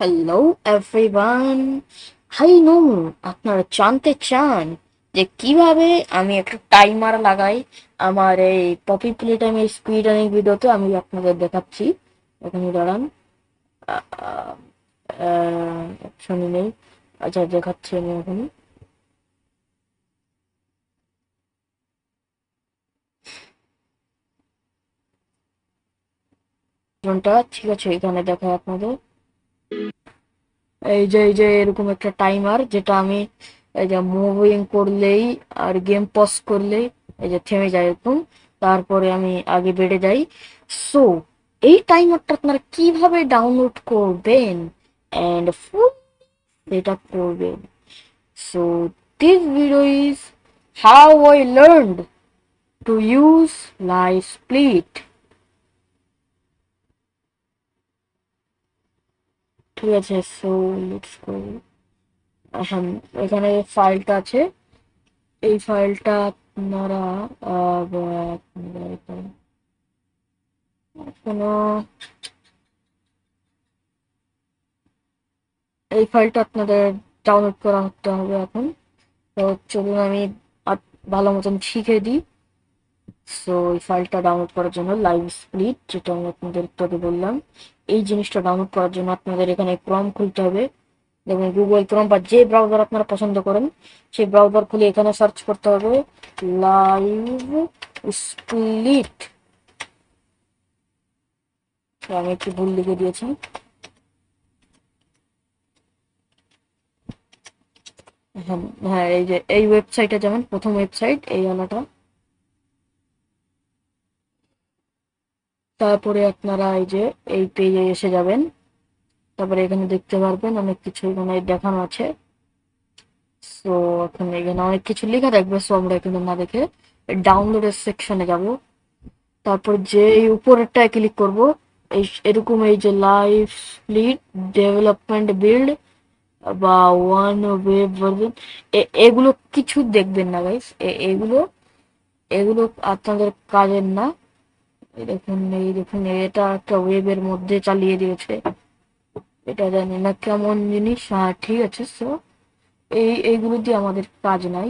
Hello everyone. High no, আপনারা জানতে চান যে কিভাবে আমি একটা টাইমার লাগাই আমার এই পপি প্লে টাইমের স্পিড রানিং ভিডিওতে। আমি আপনাদের দেখাচ্ছি। এখানে দাঁড়ান, অপশন নেই। আচ্ছা, দেখাচ্ছি আমি এখন। ঘন্টা ঠিক আছে, এখানে দেখায় আপনাদের। এই যে এরকম একটা টাইমার, যেটা আমি এই যে মুভিং করলেই আর গেম পজ করলেই এই যে থেমে যায় এরকম। তারপরে আমি আগে বেড়ে যাই। সো এই টাইমারটা আপনারা কিভাবে ডাউনলোড করবেন এন্ড ফুল সেট আপ করবেন? So this video is how I learned to use live split. ঠিক আছে, সো লেটস গো। হ্যাঁ, এখানে ফাইলটা আছে। এই ফাইলটা আপনারা কোনো এই ফাইলটা আপনাদের ডাউনলোড করা হতে হবে এখন। তো চলুন আমি ভালো মতন শিখে দিই। সো এই ফাইলটা ডাউনলোড করার জন্য লাইভ স্প্লিট, যেটা আমি আপনাদের একটু আগে বললাম, এই জিনিসটা ডাউনলোড করার জন্য আপনাদের এখানে ক্রোম খুলতে হবে। যেমন গুগল ক্রোম বা যে ব্রাউজার আপনারা পছন্দ করেন সেই ব্রাউজার খুলে এখানে সার্চ করতে হবে লাইভ স্প্লিট। আমি একটু ভুল লিখে দিয়েছি। হ্যাঁ, হ্যাঁ, এই যে এই ওয়েবসাইটে, যেমন প্রথম ওয়েবসাইট এই আলাটা। তারপরে আপনারা এই যে এই পেজে এসে যাবেন। তারপরে এখানে দেখতে পারবেন অনেক কিছু এখানে দেখানো আছে। সো এখন এখানে অনেক কিছু লেখা থাকবে, সো আমরা এখানে না দেখে ডাউনলোডের সেকশনে যাব। তারপর যে এই উপরেরটায় ক্লিক করব, এই এরকম এই যে লাইভ স্প্লিট ডেভেলপমেন্ট বিল্ড বা ওয়ান ওয়েব ভার্সন, এগুলো কিছু দেখবেন না গাইস। এগুলো এগুলো আপনাদের কাজের না। এই দেখুন এটা একটা ওয়েবের মধ্যে চালিয়ে দিয়েছে। এটা জানি না কেমন জিনিস। হ্যাঁ, ঠিক আছে। সো এইগুলো দিয়ে আমাদের কাজ নাই,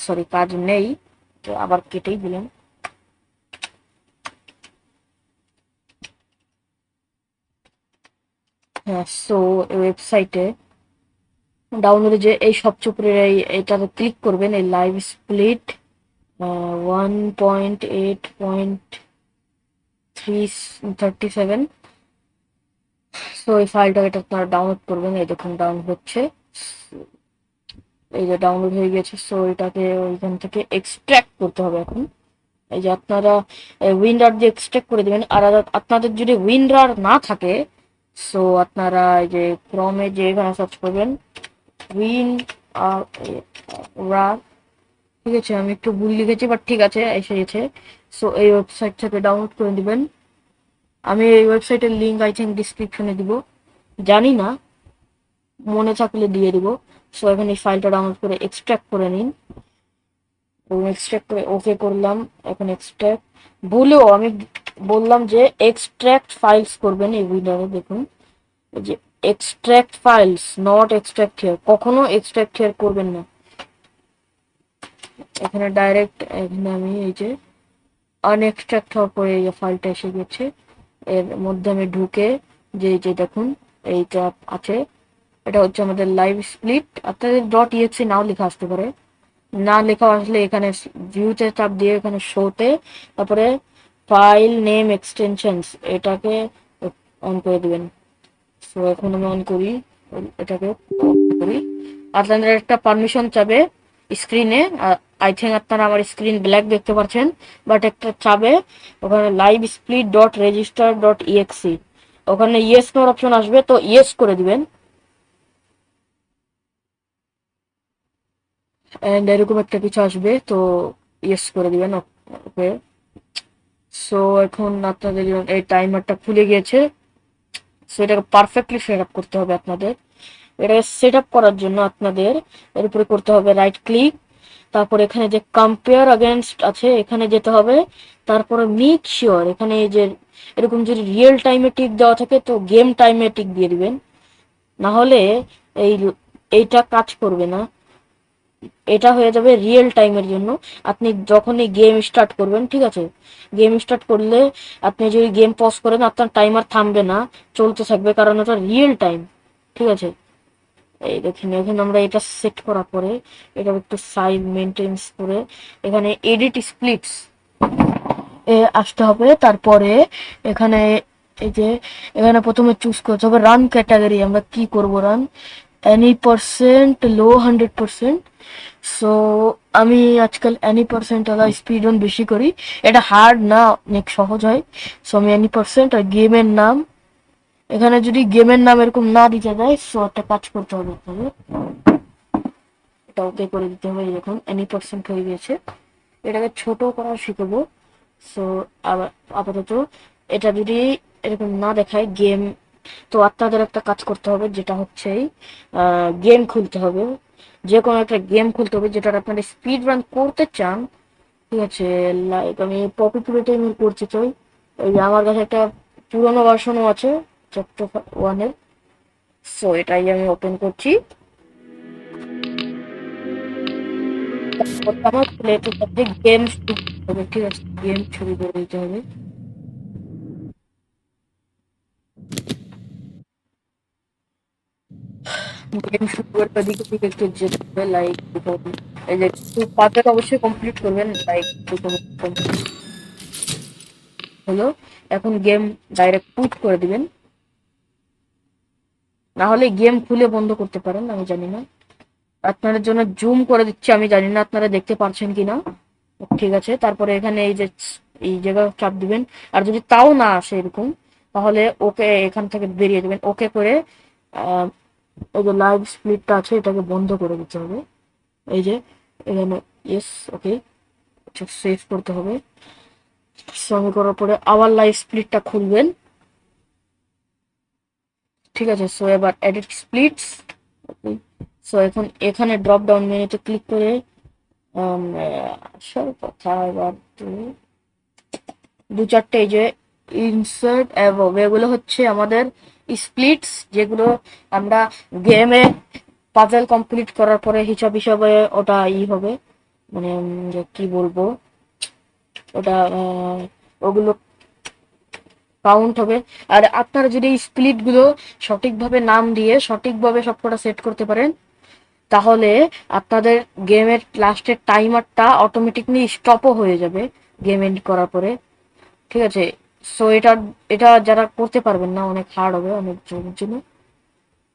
সরি কাজ নেই। তো আবার কেটেই দিলাম। হ্যাঁ, সো ওয়েবসাইটে ডাউনলোডে যে এই সবচেয়ে উপরে এটাতে ক্লিক করবেন, এই লাইভ স্প্লিট 1.8.337। সো এই ফাইলটা এটা আপনারা ডাউনলোড করবেন। এই দেখুন ডাউনলোড হচ্ছে। এই যে ডাউনলোড হয়ে গেছে। সো এটাকে ওইখান থেকে এক্সট্রাক্ট করতে হবে এখন। এই যে আপনারা উইনরার দিয়ে এক্সট্রাক্ট করে দেবেন। আর আপনাদের যদি উইনরার না থাকে, সো আপনারা এই যে ক্রমে যে এখানে সার্চ করবেন উইন রার। ঠিক আছে, আমি একটু ভুল লিখেছি, বাট ঠিক আছে, এসে গেছে। সো এই ওয়েবসাইট থেকে ডাউনলোড করে দিবেন। আমি এই ওয়েবসাইটের লিঙ্ক আই থিঙ্ক ডিসক্রিপশনে দিব, জানি না, মনে থাকলে দিয়ে দিব। সো এখন এই ফাইলটা ডাউনলোড করে এক্সট্রাক্ট করে নিন এবং এক্সট্রাক্ট করে ওকে করলাম। এখন এক্সট্রাক্ট, ভুলেও আমি বললাম যে এক্সট্রাক্ট ফাইলস করবেন এই উইন্ডোতে। দেখুন এই যে extract files, not extract here. কখনো এক্সট্রাক্ট হিয়ার করবেন না। এখানে ডাইরেক্ট এখানে আমি এই যে আনএক্সট্রাক্ট হওয়ার পরে এই ফাইলটা এসে গেছে। এর মধ্যে আমি ঢুকে যে দেখুন এইটা আছে, এটা হচ্ছে আমাদের লাইভ স্প্লিট। আপনাদের ডট ইএক্সি নাও লেখা আসতে পারে, না লেখা আসলে এখানে ভিউতে চাপ দিয়ে এখানে শোতে, তারপরে ফাইল নেম এক্সটেনশনস এটাকে অন করে দিবেন। সো এখন আমি অন করি, এটাকে অন করি। আপনাদের একটা পারমিশন চাবে স্ক্রিনে। আই থিঙ্ক আপনারা আমার স্ক্রিন ব্ল্যাক দেখতে পাচ্ছেন, বাট একটা চাবে ওখানে live split dot register dot exe. ওখানে ইয়েস নোর অপশন আসবে, তো ইয়েস করে দিবেন। এন্ড এরকম একটা কিছু আসবে, তো ইয়েস করে দিবেন। ওকে। সো এখন আপনাদের এই টাইমারটা খুলে গিয়েছে। সো এটাকে পারফেক্টলি সেট আপ করতে হবে আপনাদের। এটাকে সেট আপ করার জন্য আপনাদের এর উপরে করতে হবে রাইট ক্লিক। তারপর এখানে যে কম্পেয়ার अगेंस्ट আছে এখানে যেতে হবে। তারপরে মেক শিওর, এখানে এই যে এরকম যদি রিয়েল টাইমে টিক দেওয়া থাকে তো গেম টাইমে টিক দিয়ে দিবেন। না হলে এই এইটা কাজ করবে না। এটা হয়ে যাবে রিয়েল টাইমের জন্য। আপনি যখনই গেম স্টার্ট করবেন, ঠিক আছে, গেম স্টার্ট করলে আপনি যদি গেম পজ করেন আপনার টাইমার থামবে না, চলতে থাকবে, কারণ এটা রিয়েল টাইম। ঠিক আছে, এই দেখেন এখানে আমরা এটা সেট করার পরে এটা একটু সাইজ মেনটেন্স করে এখানে এডিট স্প্লিটস আসতে হবে। তারপরে এখানে এই যে এখানে প্রথমে চুজ করতে হবে রান ক্যাটাগরি। আমরা কি করব, রান এনি পার্সেন্ট লো 100%। সো আমি আজকাল এনি পার্সেন্ট আলা স্পিড অন বেশি করি, এটা হার্ড না, অনেক সহজ হয়। সো আমি এনি পার্সেন্ট। আর গেমের নাম, এখানে যদি গেমের নাম এরকম না দিতে যায়, সো একটা কাজ করতে হবে আপনাদের, এটা ওকে করে দিতে হবে। এখন এনি পার্সেন্ট হয়ে গেছে, এটাকে ছোট করা শিখবো। সো আপাতত এটা যদি এরকম না দেখায় গেম, তো আপনাদের একটা কাজ করতে হবে, যেটা হচ্ছে গেম খুলতে হবে, যে কোনো একটা গেম খুলতে হবে যেটা আপনারা স্পিড রান করতে চান। ঠিক আছে, লাইক আমি পপি প্লেটে করতে চাই। এই যে আমার কাছে একটা পুরোনো ভার্সনও আছে চ্যাপ্টার 1-এর। সো এটাই আমি ওপেন করছি। আমার প্লেটের সাথে গেম শুরু করতে হবে, ঠিক আছে, গেম শুরু করে দিতে হবে। গেম শুরু করতে দিকে দিকে একটু যেতে হবে, লাইক এই যে পাঁচটা অবশ্যই কমপ্লিট করবেন, লাইক হলো। এখন গেম ডাইরেক্ট পুট করে দিবেন, না হলে গেম খুলে বন্ধ করতে পারেন, আমি জানি না। আপনাদের জন্য জুম করে দিচ্ছি, আমি জানি না আপনারা দেখতে পারছেন কিনা। ঠিক আছে, তারপরে এখানে এই যে এই জায়গা চাপ দিবেন। আর যদি তাও না আসে এরকম, তাহলে ওকে এখান থেকে বেরিয়ে দিবেন, ওকে করে এই যে লাইভ স্প্লিটটা আছে এটাকে বন্ধ করে দিতে হবে। এই যে এখানে ইয়েস, ওকে, সেভ করতে হবে। সঙ্গে করার পরে আবার লাইভ স্প্লিটটা খুলবেন। ঠিক আছে, সো এবার এডিট স্প্লিটস। সো এখন এখানে ড্রপ ডাউন মেনুতে ক্লিক করে আসার কথা এবার দু চারটে এই যে ইনসার্ট অ্যাবভ, এগুলো হচ্ছে আমাদের স্প্লিটস, যেগুলো আমরা গেমে পাজল কমপ্লিট করার পরে হিসাব হিসাবে ওটা হবে, মানে যে কি বলবো, ওটা ওগুলো কাউন্ট হবে। আর আপনারা যদি এই স্প্লিট গুলো সঠিকভাবে নাম দিয়ে সঠিকভাবে সবকটা সেট করতে পারেন, তাহলে আপনাদের গেমের লাস্টের টাইমারটা অটোমেটিকলি স্টপও হয়ে যাবে গেম এন্ড করার পরে। ঠিক আছে, সো এটা এটা যারা করতে পারবেন না, অনেক হার্ড হবে অনেক জনের জন্য।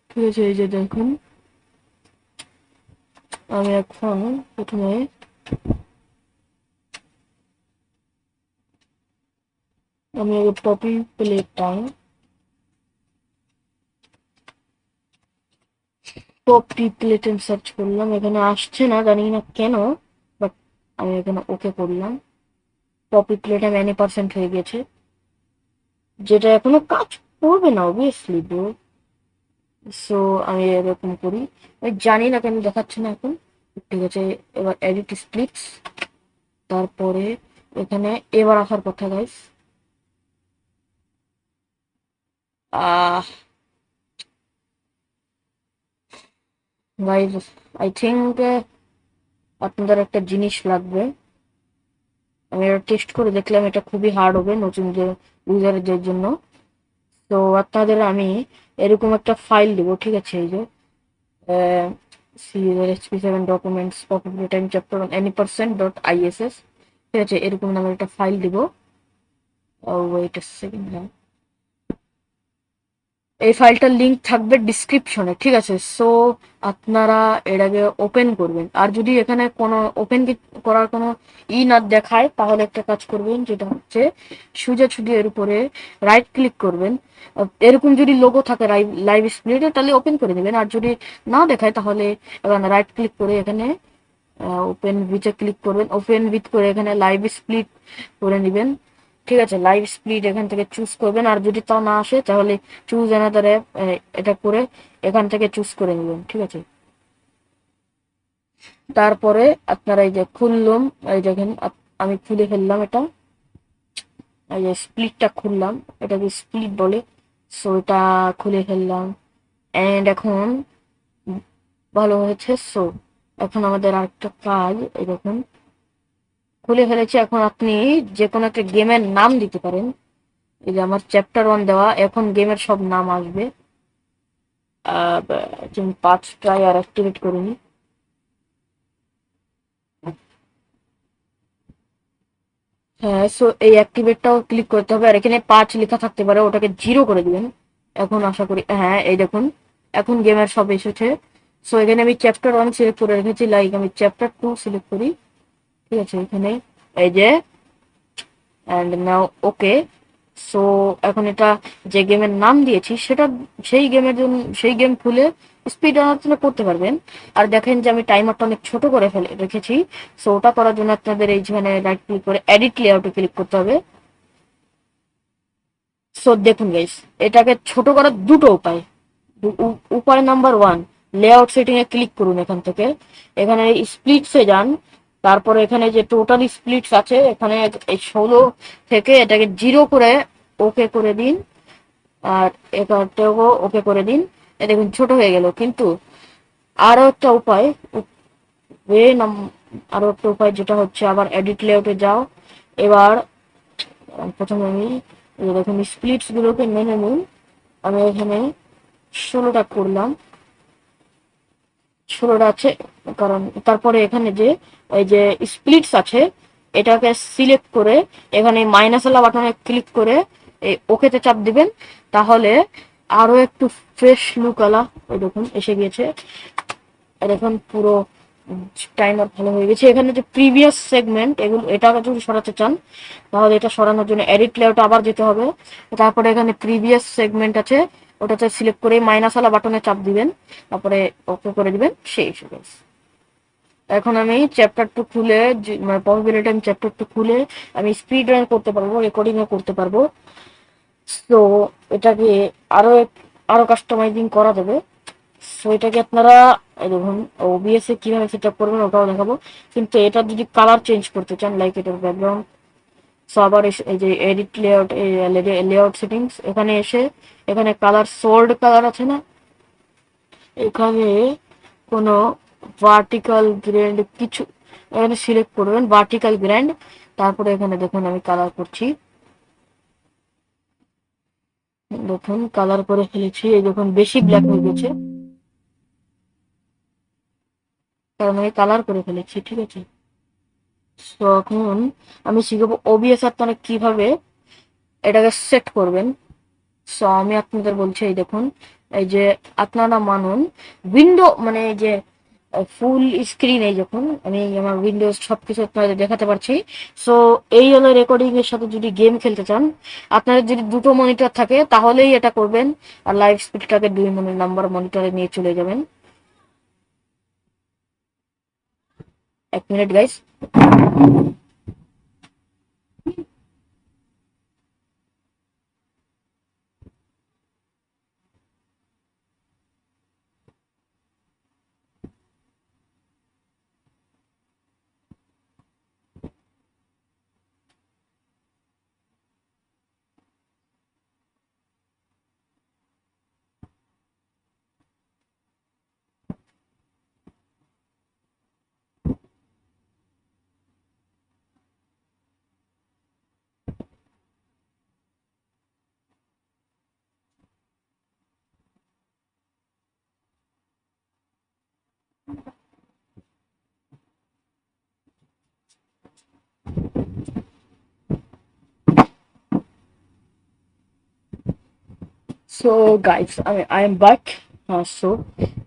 ঠিক আছে, এই যে দেখুন আমি এখন প্রথমে আমি আগে পপি প্লেটটা, পপি প্লেট সার্চ করলাম, এখানে আসছে না, জানি না কেন, বাট আমি এখানে ওকে করলাম। পপি প্লেট এনি পার্সেন্ট হয়ে গেছে, যেটা এখনো কাজ করবে না অবভিয়াসলি ব্রো। সো আমি এরকম করি, আমি জানি না কেন দেখাচ্ছে না এখন। ঠিক আছে, এবার এডিট স্প্লিটস, তারপরে এখানে এবার আসার কথা guys. Ah guys, I think আপনাদের একটা জিনিস লাগবে। আমি এটা টেস্ট করে দেখলাম, এটা খুবই হার্ড হবে নতুন যে ইউজারদের জন্য। তো আপনাদের আমি এরকম একটা ফাইল দেবো, ঠিক আছে, এই যে HP7 documents popular time chapter any percent dot ISS, ঠিক আছে, এরকম নামের একটা ফাইল দিব। ওয়েট আ সেকেন্ড, এই ফাইলটার লিংক থাকবে ডিসক্রিপশনে, ঠিক আছে। সো আপনারা এটাকে ওপেন করবেন, আর যদি এখানে কোনো ওপেন করার কোনো না দেখায়, তাহলে একটা কাজ করবেন, যেটা হচ্ছে সোজাসুজি এর উপরে রাইট ক্লিক করবেন। এরকম যদি লোগো থাকে লাইভ স্প্লিটে, তাহলে ওপেন করে দেবেন। আর যদি না দেখায়, তাহলে এখানে রাইট ক্লিক করে এখানে ওপেন উইথে ক্লিক করবেন, ওপেন উইথ করে এখানে লাইভ স্প্লিট করে নেবেন। ঠিক আছে, লাইভ স্প্লিট এখান থেকে চুজ করবেন। আর যদি তাও না আসে, তাহলে চুজ অ্যানাদার অ্যাপ এটা করে এখান থেকে চুজ করে নেবেন। ঠিক আছে, তারপরে আপনারা এই যে খুললাম, এই দেখেন আমি খুলে ফেললাম এটা, এই যে স্প্লিটটা খুললাম, এটাকে স্প্লিট বলে। সো এটা খুলে ফেললাম, এন্ড এখন ভালো হয়েছে। সো এখন আমাদের আরেকটা কাজ, এই দেখুন খুলে ফেলেছি। এখন আপনি যে কোনো একটা গেমের নাম দিতে পারেন। এই যে আমার চ্যাপ্টার 1 দেওয়া, এখন গেমের সব নাম আসবে। 5টাই আর অ্যাক্টিভেট করিনি। হ্যাঁ, সো এই অ্যাক্টিভেটটাও ক্লিক করতে হবে, আর এখানে 5 লেখা থাকতে পারে, ওটাকে 0 করে দিবেন। এখন আশা করি, হ্যাঁ এই দেখুন এখন গেমের সব এসেছে। সো এখানে আমি চ্যাপ্টার 1 সিলেক্ট করে রেখেছি, লাইক আমি চ্যাপ্টার 2 সিলেক্ট করি। ঠিক আছে, এখানে এই যে অ্যান্ড নাও ওকে। সো এখন এটা যে গেমের নাম দিয়েছি সেটা, সেই গেমের জন্য সেই গেম খুলে স্পিড রানার জন্য করতে পারবেন। আর দেখেন যে আমি টাইমারটা অনেক ছোট করে ফেলে রেখেছি। সো ওটা করার জন্য আপনাদের এইখানে রাইট ক্লিক করে এডিট লেআউটে ক্লিক করতে হবে। সো দেখুন গাইস, এটাকে ছোট করার দুটো উপায়। উপায় নাম্বার 1, লেআউট সেটিং এ ক্লিক করুন এখান থেকে, এখানে স্প্লিটসে যান। তারপরে এখানে যে টোটাল স্প্লিটস আছে, এখানে এই 16 থেকে এটাকে 0 করে ওকে করে দিন। আর এটাকেও ওকে করে দিন। এ দেখুন ছোট হয়ে গেল। কিন্তু আরো একটা উপায়, ওয়ে নাম আরো একটা উপায় যেটা হচ্ছে, আবার এডিট লেআউটে যাও। এবার প্রথমে আমি দেখুন স্প্লিটস গুলোকে মেনে নিন। আমি এখানে 16টা করলাম, 16টা আছে। কারণ তারপরে এখানে যে এই যে স্প্লিটস আছে, এটাকে সিলেক্ট করে এখানে মাইনাস আলা বাটনে ক্লিক করে এই ওকেতে চাপ দিবেন। তাহলে আরো একটু ফ্রেশ লুক আলা, ওই দেখুন এসে গিয়েছে। আর এখন পুরো টাইমার ভালো হয়ে গেছে। এখানে যে প্রিভিয়াস সেগমেন্ট, এগুলো এটা যদি সরাতে চান তাহলে এটা সরানোর জন্য এডিট লেআউট আবার যেতে হবে। তারপরে এখানে প্রিভিয়াস সেগমেন্ট আছে, ওটাতে সিলেক্ট করে মাইনাস আলা বাটনে চাপ দিবেন, তারপরে ওকে করে দিবেন। সেই এখন আমি চ্যাপ্টার 2 খুলে, মানে পসিবিলিটি আমি চ্যাপ্টার 2 খুলে আমি স্পিড রান করতে পারবো, রেকর্ডিংও করতে পারবো। তো এটাকে আরো আরো কাস্টমাইজিং করা যাবে। সো এটাকে আপনারা এই দেখুন ওবিএস এ কিভাবে সেট আপ করবেন ওটাও দেখাবো। কিন্তু এটা যদি কালার চেঞ্জ করতে চান, লাইক এটার ব্যাকগ্রাউন্ড, সো আবার এই যে এডিট লেআউট, লেআউট সেটিংস, এখানে এসে এখানে কালার সোল্ড কালার আছে না, এখানে কোনো ভার্টিক্যাল গ্রেড কিছু এখানে সিলেক্ট করবেন, ভার্টিক্যাল গ্রেড। তারপরে এখানে দেখুন আমি কালার করছি, দেখুন কালার করে ফেলেছি। এই দেখুন বেশি ব্ল্যাক হয়ে গেছে, কারণ আমি কালার করে ফেলেছি। ঠিক আছে, তো এখন আমি শিখবো ওবিএস আপনারা কিভাবে এটাকে সেট করবেন। সো আমি আপনাদের বলছি, এই দেখুন এই যে আপনারা মানুন উইন্ডো, মানে এই যে ফুল স্ক্রিন, এই দেখুন আমি আমার উইন্ডোজ সবকিছু আপনাদের দেখাতে পারছি। সো এই হলো রেকর্ডিং এর সাথে যদি গেম খেলতে চান, আপনাদের যদি দুটো মনিটর থাকে তাহলেই এটা করবেন। আর লাইভ স্পিডটাকে 2 নাম্বার মনিটরে নিয়ে চলে যাবেন। 1 minute guys. So guys, I am back. So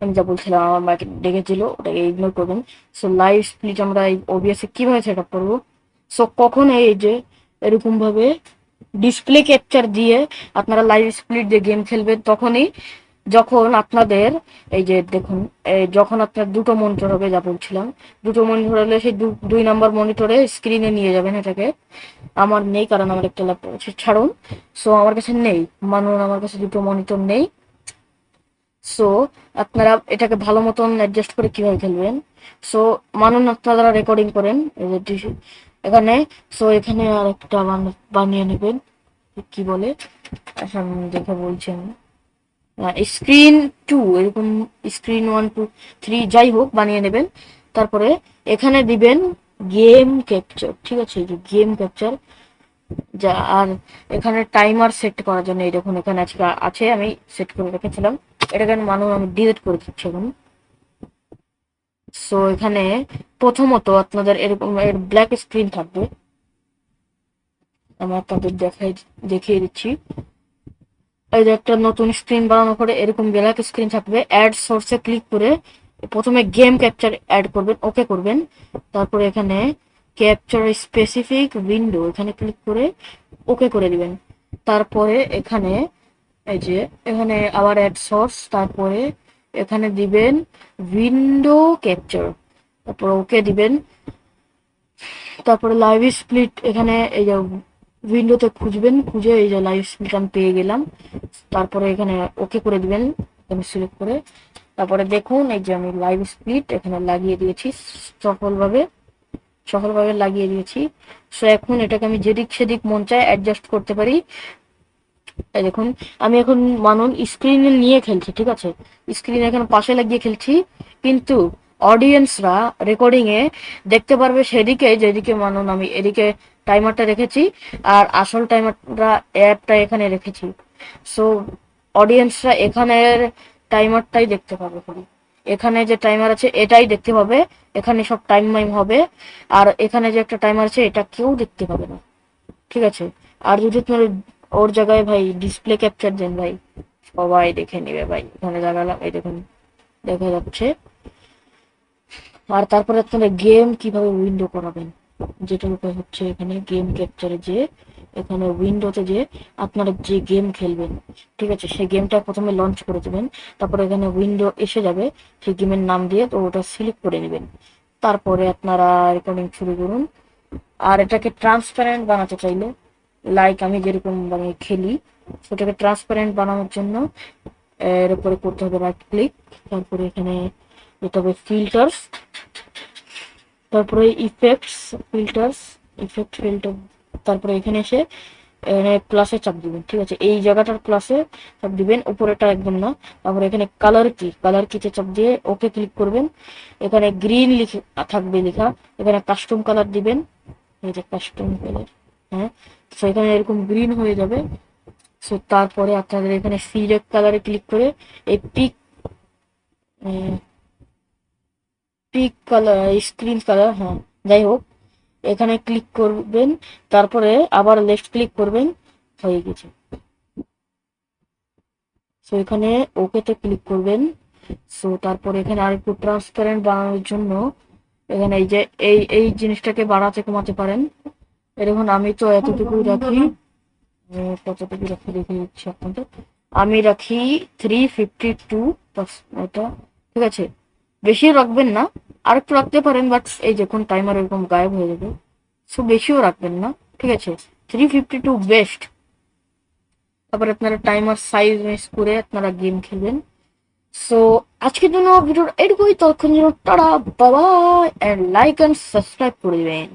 আমি যা বলছিলাম, আমার মাকে ডেকেছিল, ওটাকে ইগনোর করবেন। সো লাইভ স্প্লিট আমরা এই ওবিএস এ কিভাবে সেট আপ করবো। সো কখন এই যে এরকম ভাবে ডিসপ্লে ক্যাপচার দিয়ে আপনারা লাইভ স্প্লিট দিয়ে গেম খেলবেন, তখনই যখন আপনাদের এই যে দেখুন, যখন আপনার দুটো মনিটর হবে, যা বলছিলাম দুটো মনিটর হলে সেই 2 নাম্বার মনিটরে স্ক্রিনে নিয়ে যাবেন এটাকে। আমার নেই, কারণ আমার একটা ল্যাপটপ আছে, ছাড়ুন। সো আমার কাছে নেই, মানুন আমার কাছে দুটো মনিটর নেই। সো আপনারা এটাকে ভালো মতন অ্যাডজাস্ট করে কিভাবে খেলবেন। সো মানুন আপনারা রেকর্ডিং করেন এই যে এখানে। সো এখানে আর একটা বানিয়ে নেবেন, কি বলে, আচ্ছা আমি দেখে বলছি আমি। স্ক্রিন 2 এরকম, স্ক্রিন 1 2 3 যাই হোক বানিয়ে নেবেন। তারপরে এখানে দিবেন গেম ক্যাপচার, ঠিক আছে, এই যে গেম ক্যাপচার যা। আর এখানে টাইমার সেট করার জন্য এই দেখুন এখানে আজকে আছে, আমি সেট করে রেখেছিলাম। এটাকে আমি ডিলিট করে দিচ্ছি এখন। সো এখানে প্রথমত আপনাদের এরকম এর ব্ল্যাক স্ক্রিন থাকবে, আমি আপনাদের দেখিয়ে দিচ্ছি। এই যে একটা নতুন স্ক্রিন বানানোর পরে এরকম ব্ল্যাক স্ক্রিন থাকবে। অ্যাড সোর্সে ক্লিক করে প্রথমে গেম ক্যাপচার অ্যাড করবেন, ওকে করবেন। তারপরে এখানে ক্যাপচার স্পেসিফিক উইন্ডো এখানে ক্লিক করে ওকে করে দিবেন। তারপরে এখানে এই যে এখানে আবার অ্যাড সোর্স, তারপরে এখানে দিবেন উইন্ডো ক্যাপচার, তারপর ওকে দিবেন। তারপরে লাইভ স্প্লিট এখানে এই যে উইন্ডোতে খুঁজবেন, খুঁজে এই যে লাইভ স্প্লিট আমি পেয়ে গেলাম। তারপরে এখানে ওকে করে দিবেন, আমি সিলেক্ট করে। তারপরে দেখুন এই যে আমি লাইভ স্প্লিট এখানে লাগিয়ে দিয়েছি, সফলভাবে সফলভাবে লাগিয়ে দিয়েছি। সো এখন এটাকে আমি যেদিক সেদিক মন চায় অ্যাডজাস্ট করতে পারি। এই দেখুন আমি এখন মানুন স্ক্রিনে নিয়ে খেলছি, ঠিক আছে, স্ক্রিন এখন পাশে লাগিয়ে খেলছি, কিন্তু অডিয়েন্সরা রেকর্ডিং এ দেখতে পারবে সেদিকে যেদিকে মানুন আমি এদিকে টাইমারটা রেখেছি, আর আসল টাইমারটা অ্যাপটা এখানে রেখেছি। সো অডিয়েন্সরা এখানের টাইমারটাই দেখতে পাবে খালি, এখানে যে টাইমার আছে এটাই দেখতে পাবে, এখানে সব টাইম মাইম হবে। আর এখানে যে একটা টাইমার আছে এটা কেউ দেখতে পাবে না, ঠিক আছে। আর যদি তোমার ওর জায়গায় ভাই ডিসপ্লে ক্যাপচার দেন ভাই, সবাই দেখে নিবে ভাই। এখানে লাগালাম, এই দেখুন দেখা যাচ্ছে। আর তারপরে আপনারা গেম কিভাবে উইন্ডো করাবেন, যেটার উপায় হচ্ছে এখানে গেম ক্যাপচারে যে এখানে উইন্ডোতে যে আপনারা যে গেম খেলবেন, ঠিক আছে, সেই গেমটা প্রথমে লঞ্চ করে দেবেন। তারপরে এখানে উইন্ডো এসে যাবে সেই গেমের নাম দিয়ে, তো ওটা সিলেক্ট করে নেবেন। তারপরে আপনারা রেকর্ডিং শুরু করুন। আর এটাকে ট্রান্সপারেন্ট বানাতে চাইলে, লাইক আমি যেরকম মানে খেলি, সেটাকে ট্রান্সপারেন্ট বানানোর জন্য এর উপরে করতে হবে রাইট ক্লিক। তারপরে এখানে যেতে হবে ফিল্টার্স, তারপরে ইফেক্ট ফিল্টার। তারপরে এখানে এসে প্লাসে চাপ দিবেন, ঠিক আছে, এই জায়গাটার প্লাসে চাপ দিবেন, উপরেটা একদম না। তারপরে এখানে কালার কিতে চাপ দিয়ে ওকে ক্লিক করবেন। এখানে গ্রিন লিখে থাকবে লেখা, এখানে কাস্টম কালার দিবেন, এই যে কাস্টম কালার, হ্যাঁ। তো এখানে এরকম গ্রিন হয়ে যাবে। সো তারপরে আপনাদের এখানে সিলেক্ট কালারে ক্লিক করে এই পিক কালার স্ক্রিন কালার, হ্যাঁ যাই হোক, এখানে ক্লিক করবেন। তারপরে আবার লেফট ক্লিক করবেন, হয়ে গেছে। সো এখানে ওকেতে ক্লিক করবেন। সো তারপরে এখানে আরেকটু ট্রান্সপারেন্ট বানানোর জন্য এখানে এই যে এই জিনিসটাকে বাড়াতে কমাতে পারেন। এরকম আমি তো এতটুকুই রাখি, কতটুকু রাখি দেখে দিচ্ছি আপনাদের। আমি রাখি 352, এটা ঠিক আছে, বেশিও রাখবেন না, আর একটু রাখতে পারেন, বাট এই দেখুন টাইমার এরকম গায়েব হয়ে যাবে। সো বেশিও রাখবেন না, ঠিক আছে, 352 বেস্ট। তারপরে আপনারা টাইমার সাইজ মিস করে আপনারা গেম খেলবেন। সো আজকের জন্য ভিডিওর এটুকুই, ততক্ষণ জন্য টাটা বাবা, এন্ড লাইক এন্ড সাবস্ক্রাইব করে দিবেন।